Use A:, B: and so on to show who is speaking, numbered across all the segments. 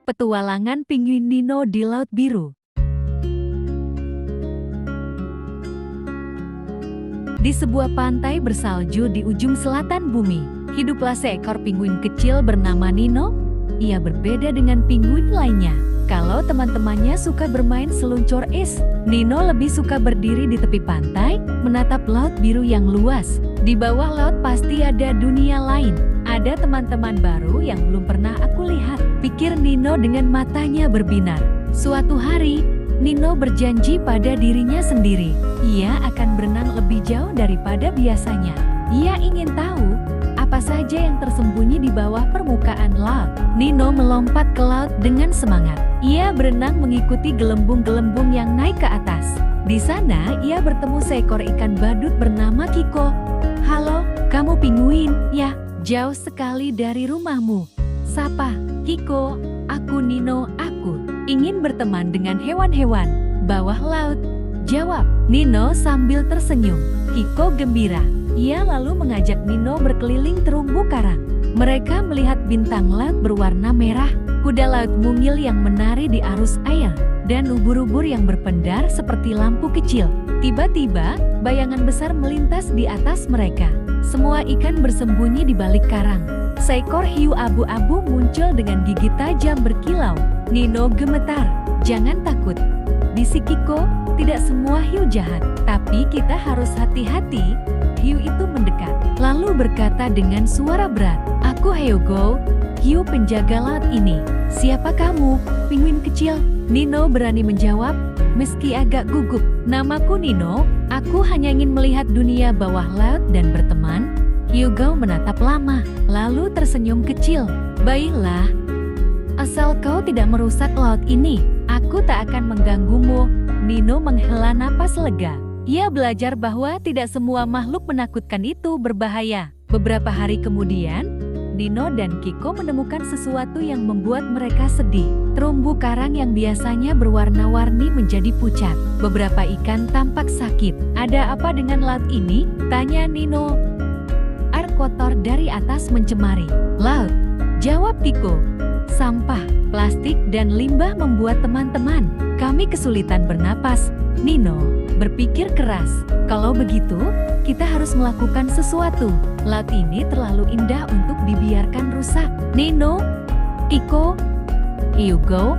A: Petualangan Pinguin Nino di Laut Biru. Di sebuah pantai bersalju di ujung selatan bumi, hiduplah seekor pinguin kecil bernama Nino. Ia berbeda dengan pinguin lainnya. Kalau teman-temannya suka bermain seluncur es, Nino lebih suka berdiri di tepi pantai, menatap laut biru yang luas. Di bawah laut pasti ada dunia lain. Ada teman-teman baru yang belum pernah aku lihat, pikir Nino dengan matanya berbinar. Suatu hari, Nino berjanji pada dirinya sendiri. Ia akan berenang lebih jauh daripada biasanya. Ia ingin tahu apa saja yang tersembunyi di bawah permukaan laut. Nino melompat ke laut dengan semangat. Ia berenang mengikuti gelembung-gelembung yang naik ke atas. Di sana, ia bertemu seekor ikan badut bernama Kiko. "Halo, kamu pinguin, ya? Jauh sekali dari rumahmu." Sapa Kiko. "Aku Nino, aku ingin berteman dengan hewan-hewan bawah laut," jawab Nino sambil tersenyum. Kiko gembira. Ia lalu mengajak Nino berkeliling terumbu karang. Mereka melihat bintang laut berwarna merah, kuda laut mungil yang menari di arus air, dan ubur-ubur yang berpendar seperti lampu kecil. Tiba-tiba, bayangan besar melintas di atas mereka. Semua ikan bersembunyi di balik karang. Seekor hiu abu-abu muncul dengan gigi tajam berkilau. Nino gemetar. "Jangan takut," bisik Kiko. "Tidak semua hiu jahat, tapi kita harus hati-hati." Hiu itu mendekat, lalu berkata dengan suara berat, "Aku Hyogo, hiu penjaga laut ini." "Siapa kamu, pinguin kecil?" Nino berani menjawab, meski agak gugup. "Namaku Nino, aku hanya ingin melihat dunia bawah laut dan berteman." Hyogo menatap lama, lalu tersenyum kecil. "Baiklah, asal kau tidak merusak laut ini, aku tak akan mengganggumu." Nino menghela napas lega. Ia belajar bahwa tidak semua makhluk menakutkan itu berbahaya. Beberapa hari kemudian, Nino dan Kiko menemukan sesuatu yang membuat mereka sedih. Terumbu karang yang biasanya berwarna-warni menjadi pucat. Beberapa ikan tampak sakit. "Ada apa dengan laut ini?" tanya Nino. "Air kotor dari atas mencemari laut," jawab Kiko. "Sampah, plastik, dan limbah membuat teman-teman kami kesulitan bernapas." Nino berpikir keras. "Kalau begitu, kita harus melakukan sesuatu. Laut ini terlalu indah untuk dibiarkan rusak." Nino, Kiko, Hyogo,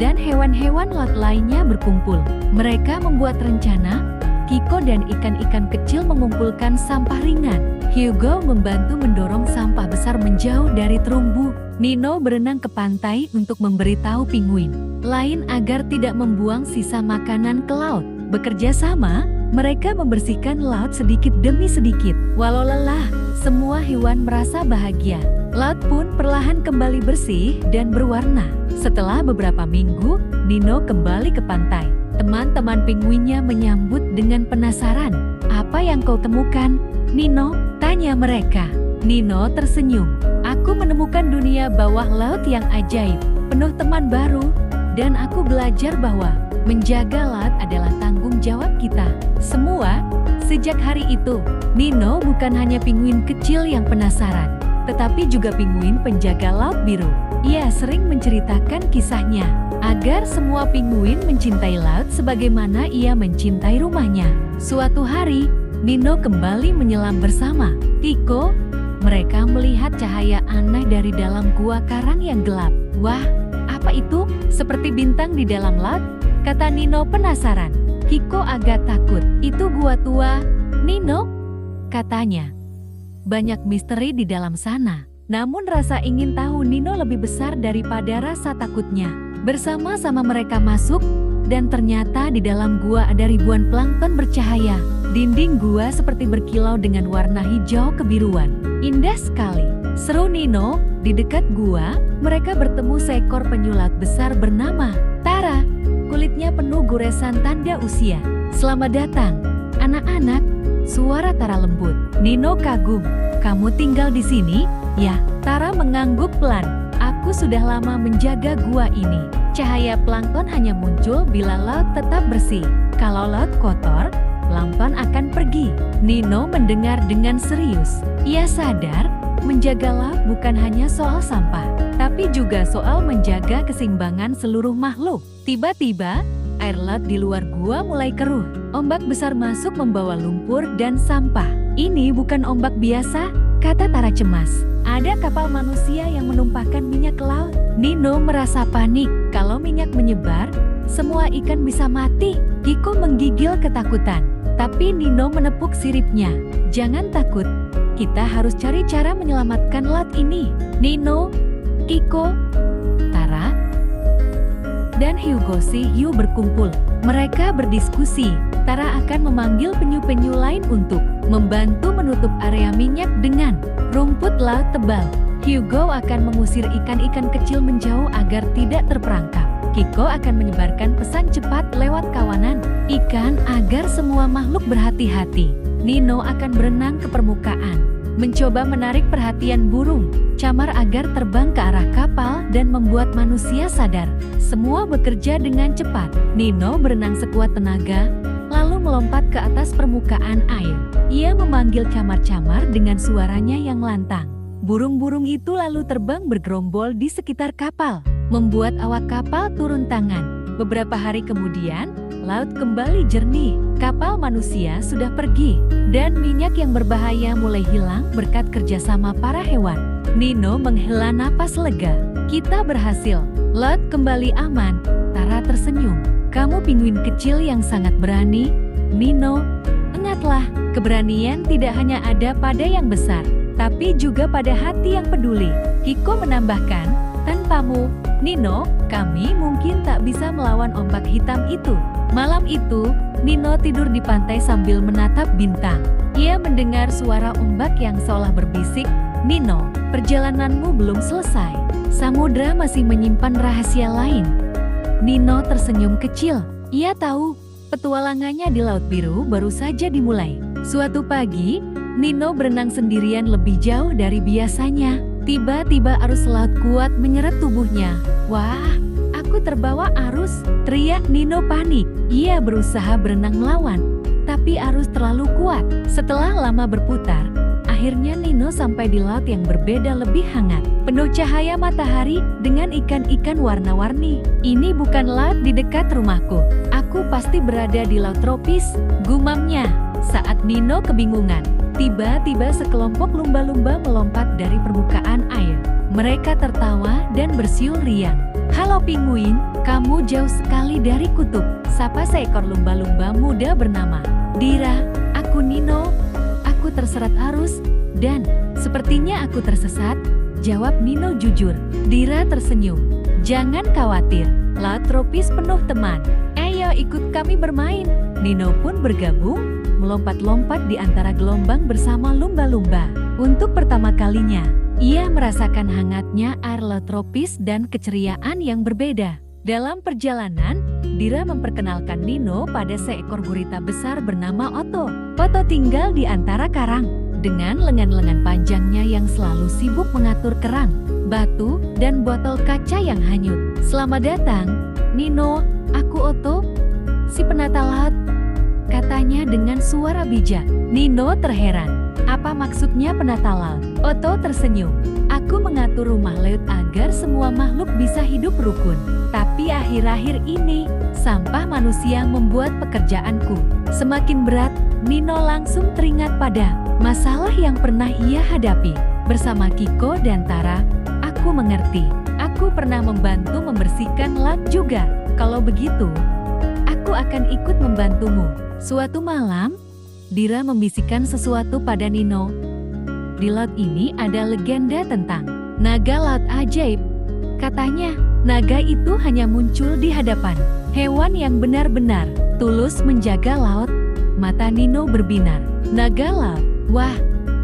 A: dan hewan-hewan laut lainnya berkumpul. Mereka membuat rencana. Kiko dan ikan-ikan kecil mengumpulkan sampah ringan. Hyogo membantu mendorong sampah besar menjauh dari terumbu. Nino berenang ke pantai untuk memberitahu pinguin lain agar tidak membuang sisa makanan ke laut. Bekerja sama, mereka membersihkan laut sedikit demi sedikit. Walau lelah, semua hewan merasa bahagia. Laut pun perlahan kembali bersih dan berwarna. Setelah beberapa minggu, Nino kembali ke pantai. Teman-teman pinguinnya menyambut dengan penasaran. "Apa yang kau temukan, Nino?" tanya mereka. Nino tersenyum. "Aku menemukan dunia bawah laut yang ajaib, penuh teman baru, dan aku belajar bahwa menjaga laut adalah tanggung jawab kita semua." Sejak hari itu, Nino bukan hanya pinguin kecil yang penasaran, tetapi juga pinguin penjaga laut biru. Ia sering menceritakan kisahnya agar semua pinguin mencintai laut sebagaimana ia mencintai rumahnya. Suatu hari, Nino kembali menyelam bersama Kiko. Mereka melihat cahaya aneh dari dalam gua karang yang gelap. "Wah, apa itu? Seperti bintang di dalam laut?" kata Nino penasaran. Kiko agak takut. "Itu gua tua, Nino," katanya. "Banyak misteri di dalam sana." Namun rasa ingin tahu Nino lebih besar daripada rasa takutnya. Bersama-sama mereka masuk, dan ternyata di dalam gua ada ribuan plankton bercahaya. Dinding gua seperti berkilau dengan warna hijau kebiruan. "Indah sekali," seru Nino. Di dekat gua, mereka bertemu seekor penyu laut besar bernama Tara. Kulitnya penuh goresan tanda usia. "Selamat datang, anak-anak," suara Tara lembut. Nino kagum. "Kamu tinggal di sini, ya?" Tara mengangguk pelan. "Aku sudah lama menjaga gua ini. Cahaya plankton hanya muncul bila laut tetap bersih. Kalau laut kotor, plankton akan pergi." Nino mendengar dengan serius. Ia sadar, menjaga laut bukan hanya soal sampah, tapi juga soal menjaga keseimbangan seluruh makhluk. Tiba-tiba, air laut di luar gua mulai keruh. Ombak besar masuk membawa lumpur dan sampah. "Ini bukan ombak biasa," kata Tara cemas. "Ada kapal manusia yang menumpahkan minyak ke laut." Nino merasa panik. Kalau minyak menyebar, semua ikan bisa mati. Kiko menggigil ketakutan. Tapi Nino menepuk siripnya. "Jangan takut. Kita harus cari cara menyelamatkan laut ini." Nino, Kiko, Tara, dan Hyugo Shihyu berkumpul. Mereka berdiskusi. Tara akan memanggil penyu-penyu lain untuk membantu menutup area minyak dengan rumput laut tebal. Hyugo akan mengusir ikan-ikan kecil menjauh agar tidak terperangkap. Kiko akan menyebarkan pesan cepat lewat kawanan ikan agar semua makhluk berhati-hati. Nino akan berenang ke permukaan, mencoba menarik perhatian burung camar agar terbang ke arah kapal dan membuat manusia sadar. Semua bekerja dengan cepat. Nino berenang sekuat tenaga, lalu melompat ke atas permukaan air. Ia memanggil camar-camar dengan suaranya yang lantang. Burung-burung itu lalu terbang bergerombol di sekitar kapal, membuat awak kapal turun tangan. Beberapa hari kemudian, laut kembali jernih. Kapal manusia sudah pergi, dan minyak yang berbahaya mulai hilang berkat kerjasama para hewan. Nino menghela napas lega. "Kita berhasil. Laut kembali aman." Tara tersenyum. "Kamu pinguin kecil yang sangat berani, Nino. Ingatlah, keberanian tidak hanya ada pada yang besar, tapi juga pada hati yang peduli." Kiko menambahkan, "Tanpamu, Nino, kami mungkin tak bisa melawan ombak hitam itu." Malam itu, Nino tidur di pantai sambil menatap bintang. Ia mendengar suara ombak yang seolah berbisik, "Nino, perjalananmu belum selesai. Samudra masih menyimpan rahasia lain." Nino tersenyum kecil. Ia tahu, petualangannya di Laut Biru baru saja dimulai. Suatu pagi, Nino berenang sendirian lebih jauh dari biasanya. Tiba-tiba arus laut kuat menyeret tubuhnya. "Wah, aku terbawa arus!" teriak Nino panik. Ia berusaha berenang melawan, tapi arus terlalu kuat. Setelah lama berputar, akhirnya Nino sampai di laut yang berbeda lebih hangat, penuh cahaya matahari dengan ikan-ikan warna-warni. "Ini bukan laut di dekat rumahku. Aku pasti berada di laut tropis," gumamnya. Saat Nino kebingungan, tiba-tiba sekelompok lumba-lumba melompat dari permukaan air. Mereka tertawa dan bersiul riang. "Halo pinguin, kamu jauh sekali dari kutub," sapa seekor lumba-lumba muda bernama Dira. "Aku Nino. Aku terseret arus, dan sepertinya aku tersesat," jawab Nino jujur. Dira tersenyum. "Jangan khawatir, laut tropis penuh teman. Ayo ikut kami bermain." Nino pun bergabung, melompat-lompat di antara gelombang bersama lumba-lumba. Untuk pertama kalinya, ia merasakan hangatnya air laut tropis dan keceriaan yang berbeda. Dalam perjalanan, Dira memperkenalkan Nino pada seekor gurita besar bernama Otto. Otto tinggal di antara karang, dengan lengan-lengan panjangnya yang selalu sibuk mengatur kerang, batu, dan botol kaca yang hanyut. "Selamat datang, Nino. Aku Otto, si penata laut," katanya dengan suara bijak. Nino terheran. "Apa maksudnya penata laut?" Otto tersenyum. "Aku mengatur rumah laut agar semua makhluk bisa hidup rukun. Tapi akhir-akhir ini, sampah manusia membuat pekerjaanku semakin berat." Nino langsung teringat pada masalah yang pernah ia hadapi bersama Kiko dan Tara. "Aku mengerti. Aku pernah membantu membersihkan laut juga. Kalau begitu, aku akan ikut membantumu." Suatu malam, Dira membisikkan sesuatu pada Nino. "Di laut ini ada legenda tentang naga laut ajaib. Katanya, naga itu hanya muncul di hadapan hewan yang benar-benar tulus menjaga laut." Mata Nino berbinar. "Naga laut? Wah,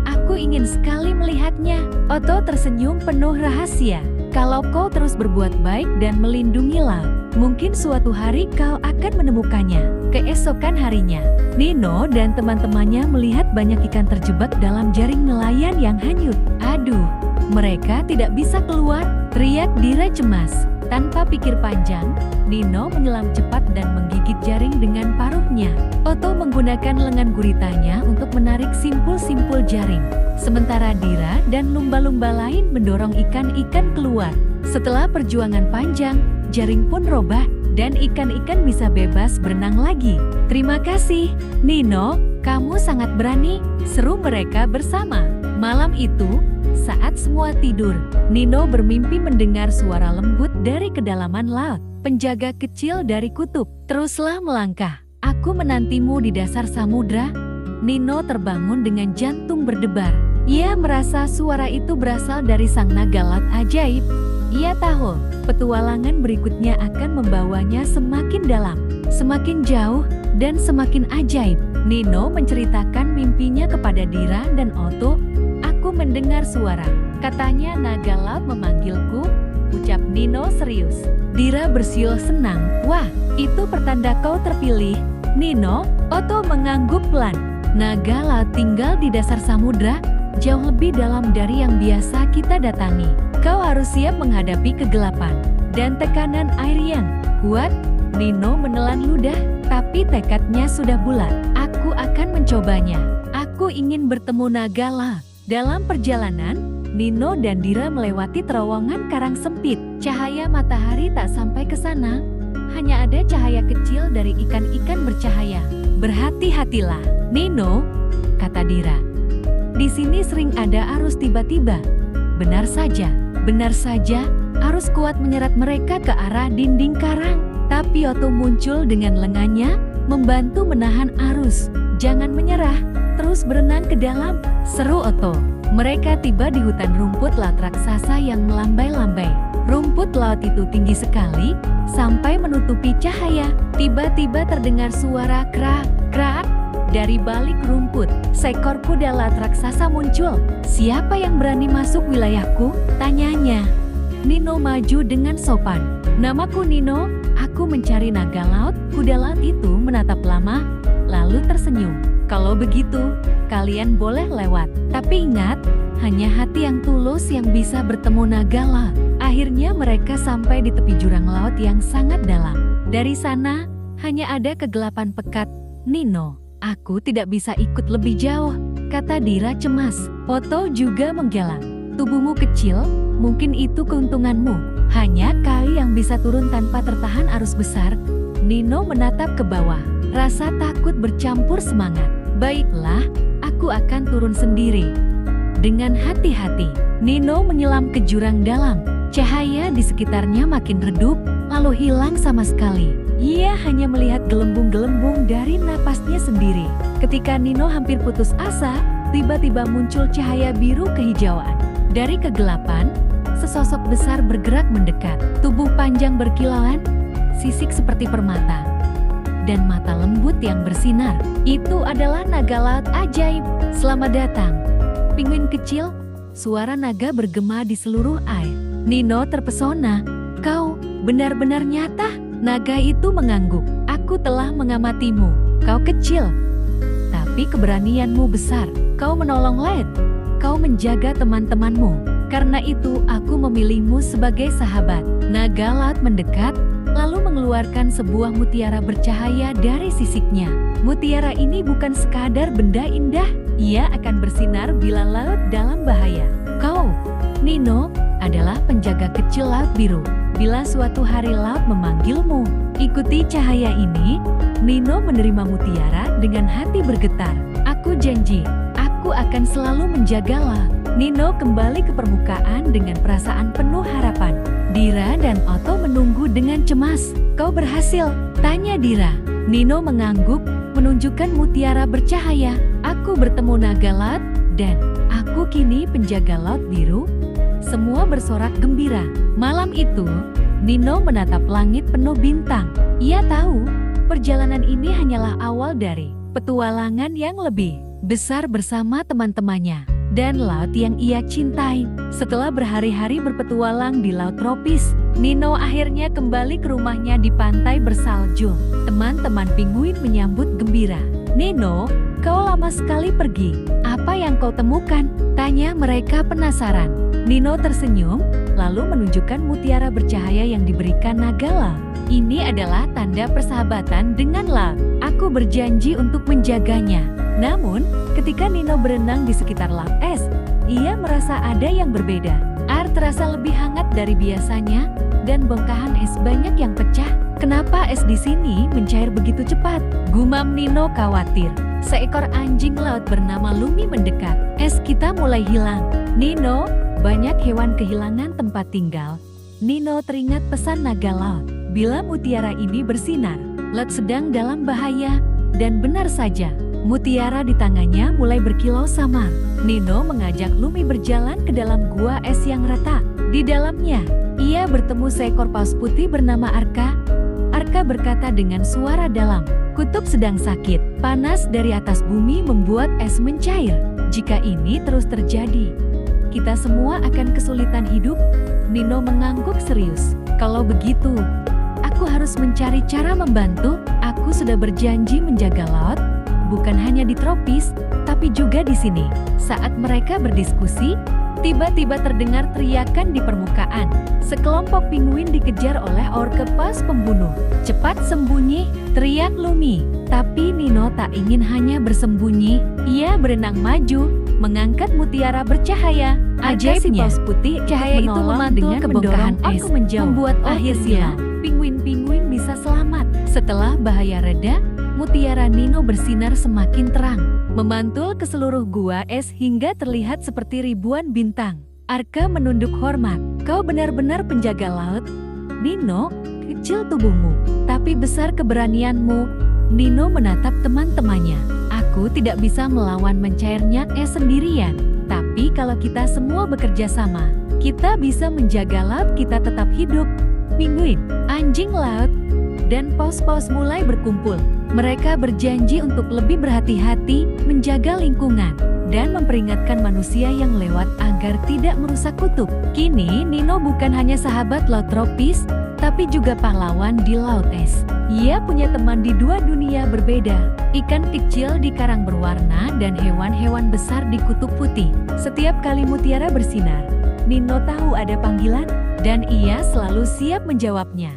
A: aku ingin sekali melihatnya." Otto tersenyum penuh rahasia. "Kalau kau terus berbuat baik dan melindungi laut, mungkin suatu hari kau akan menemukannya." Keesokan harinya, Nino dan teman-temannya melihat banyak ikan terjebak dalam jaring nelayan yang hanyut. "Aduh, mereka tidak bisa keluar," teriak Dira cemas. Tanpa pikir panjang, Nino menyelam cepat dan menggigit jaring dengan paruhnya. Otto menggunakan lengan guritanya untuk menarik simpul-simpul jaring. Sementara Dira dan lumba-lumba lain mendorong ikan-ikan keluar. Setelah perjuangan panjang, jaring pun robah dan ikan-ikan bisa bebas berenang lagi. Terima kasih, Nino, kamu sangat berani, seru mereka bersama. Malam itu, saat semua tidur, Nino bermimpi mendengar suara lembut dari kedalaman laut. Penjaga kecil dari kutub, teruslah melangkah. Aku menantimu di dasar samudra. Nino terbangun dengan jantung berdebar. Ia merasa suara itu berasal dari sang naga laut ajaib. Ia tahu, petualangan berikutnya akan membawanya semakin dalam, semakin jauh, dan semakin ajaib. Nino menceritakan mimpinya kepada Dira dan Otto. Aku mendengar suara, katanya naga laut memanggilku, ucap Nino serius. Dira bersiul senang. Wah, itu pertanda kau terpilih, Nino. Otto mengangguk pelan. Naga laut tinggal di dasar samudra, jauh lebih dalam dari yang biasa kita datangi. Kau harus siap menghadapi kegelapan dan tekanan air yang kuat. Nino menelan ludah, tapi tekadnya sudah bulat. Aku akan mencobanya. Aku ingin bertemu naga laut. Dalam perjalanan, Nino dan Dira melewati terowongan karang sempit. Cahaya matahari tak sampai ke sana. Hanya ada cahaya kecil dari ikan-ikan bercahaya. Berhati-hatilah, Nino, kata Dira. Di sini sering ada arus tiba-tiba. Benar saja, arus kuat menyerat mereka ke arah dinding karang. Tapi Otto muncul dengan lengannya, membantu menahan arus. Jangan menyerah, terus berenang ke dalam, seru Otto. Mereka tiba di hutan rumput laut raksasa yang melambai-lambai. Rumput laut itu tinggi sekali, sampai menutupi cahaya. Tiba-tiba terdengar suara krak-krak. Dari balik rumput, seekor kuda laut raksasa muncul. Siapa yang berani masuk wilayahku? Tanyanya. Nino maju dengan sopan. Namaku Nino, aku mencari naga laut. Kuda laut itu menatap lama, lalu tersenyum. Kalau begitu, kalian boleh lewat. Tapi ingat, hanya hati yang tulus yang bisa bertemu naga laut. Akhirnya mereka sampai di tepi jurang laut yang sangat dalam. Dari sana, hanya ada kegelapan pekat. Nino, aku tidak bisa ikut lebih jauh, kata Dira cemas. Otto juga menggeleng. Tubuhmu kecil, mungkin itu keuntunganmu. Hanya kau yang bisa turun tanpa tertahan arus besar. Nino menatap ke bawah. Rasa takut bercampur semangat. Baiklah, aku akan turun sendiri. Dengan hati-hati, Nino menyelam ke jurang dalam. Cahaya di sekitarnya makin redup, lalu hilang sama sekali. Ia hanya melihat gelembung-gelembung dari napasnya sendiri. Ketika Nino hampir putus asa, tiba-tiba muncul cahaya biru kehijauan. Dari kegelapan, sesosok besar bergerak mendekat. Tubuh panjang berkilauan, sisik seperti permata, dan mata lembut yang bersinar. Itu adalah naga laut ajaib. Selamat datang, pinguin kecil. Suara naga bergema di seluruh air. Nino terpesona. Kau benar-benar nyata. Naga itu mengangguk. Aku telah mengamatimu. Kau kecil, tapi keberanianmu besar. Kau menolong Led. Kau menjaga teman-temanmu. Karena itu aku memilihmu sebagai sahabat. Naga laut mendekat, lalu mengeluarkan sebuah mutiara bercahaya dari sisiknya. Mutiara ini bukan sekadar benda indah. Ia akan bersinar bila laut dalam bahaya. Kau, Nino, adalah penjaga kecil laut biru. Bila suatu hari laut memanggilmu, ikuti cahaya ini. Nino menerima mutiara dengan hati bergetar. Aku janji, aku akan selalu menjaga laut. Nino kembali ke permukaan dengan perasaan penuh harapan. Dira dan Otto menunggu dengan cemas. Kau berhasil? Tanya Dira. Nino mengangguk, menunjukkan mutiara bercahaya. Aku bertemu naga laut, dan aku kini penjaga laut biru. Semua bersorak gembira. Malam itu, Nino menatap langit penuh bintang. Ia tahu, perjalanan ini hanyalah awal dari petualangan yang lebih besar bersama teman-temannya dan laut yang ia cintai. Setelah berhari-hari berpetualang di laut tropis, Nino akhirnya kembali ke rumahnya di pantai bersalju. Teman-teman penguin menyambut gembira. Nino, kau lama sekali pergi. Apa yang kau temukan? Tanya mereka penasaran. Nino tersenyum, lalu menunjukkan mutiara bercahaya yang diberikan naga laut. Ini adalah tanda persahabatan dengan laut. Aku berjanji untuk menjaganya. Namun, ketika Nino berenang di sekitar laut es, ia merasa ada yang berbeda. terasa lebih hangat dari biasanya, dan bongkahan es banyak yang pecah. Kenapa es di sini mencair begitu cepat? Gumam Nino khawatir. Seekor anjing laut bernama Lumi mendekat. Es kita mulai hilang. Nino, banyak hewan kehilangan tempat tinggal. Nino teringat pesan naga laut. Bila mutiara ini bersinar, laut sedang dalam bahaya. Dan benar saja, mutiara di tangannya mulai berkilau samar. Nino mengajak Lumi berjalan ke dalam gua es yang rata. Di dalamnya, ia bertemu seekor paus putih bernama Arka. Arka berkata dengan suara dalam, "Kutub sedang sakit. Panas dari atas bumi membuat es mencair. Jika ini terus terjadi, kita semua akan kesulitan hidup." Nino mengangguk serius. "Kalau begitu, aku harus mencari cara membantu. Aku sudah berjanji menjaga laut, bukan hanya di tropis, tapi juga di sini." Saat mereka berdiskusi, tiba-tiba terdengar teriakan di permukaan. Sekelompok penguin dikejar oleh orca paus pembunuh. "Cepat sembunyi!" teriak Lumi. Tapi Nino tak ingin hanya bersembunyi. Ia berenang maju, mengangkat mutiara bercahaya. Ajaibnya, si paus putih cahaya itu memantul ke bongkahan es, membuat akhirnya penguin-penguin bisa selamat. Setelah bahaya reda, mutiara Nino bersinar semakin terang, memantul ke seluruh gua es hingga terlihat seperti ribuan bintang. Arka menunduk hormat. "Kau benar-benar penjaga laut, Nino. Kecil tubuhmu, tapi besar keberanianmu." Nino menatap teman-temannya. "Aku tidak bisa melawan mencairnya es sendirian. Tapi kalau kita semua bekerja sama, kita bisa menjaga laut kita tetap hidup." Penguin, anjing laut, dan paus-paus mulai berkumpul. Mereka berjanji untuk lebih berhati-hati, menjaga lingkungan, dan memperingatkan manusia yang lewat agar tidak merusak kutub. Kini Nino bukan hanya sahabat laut tropis, tapi juga pahlawan di laut es. Ia punya teman di dua dunia berbeda, ikan kecil di karang berwarna dan hewan-hewan besar di kutub putih. Setiap kali mutiara bersinar, Nino tahu ada panggilan, dan ia selalu siap menjawabnya.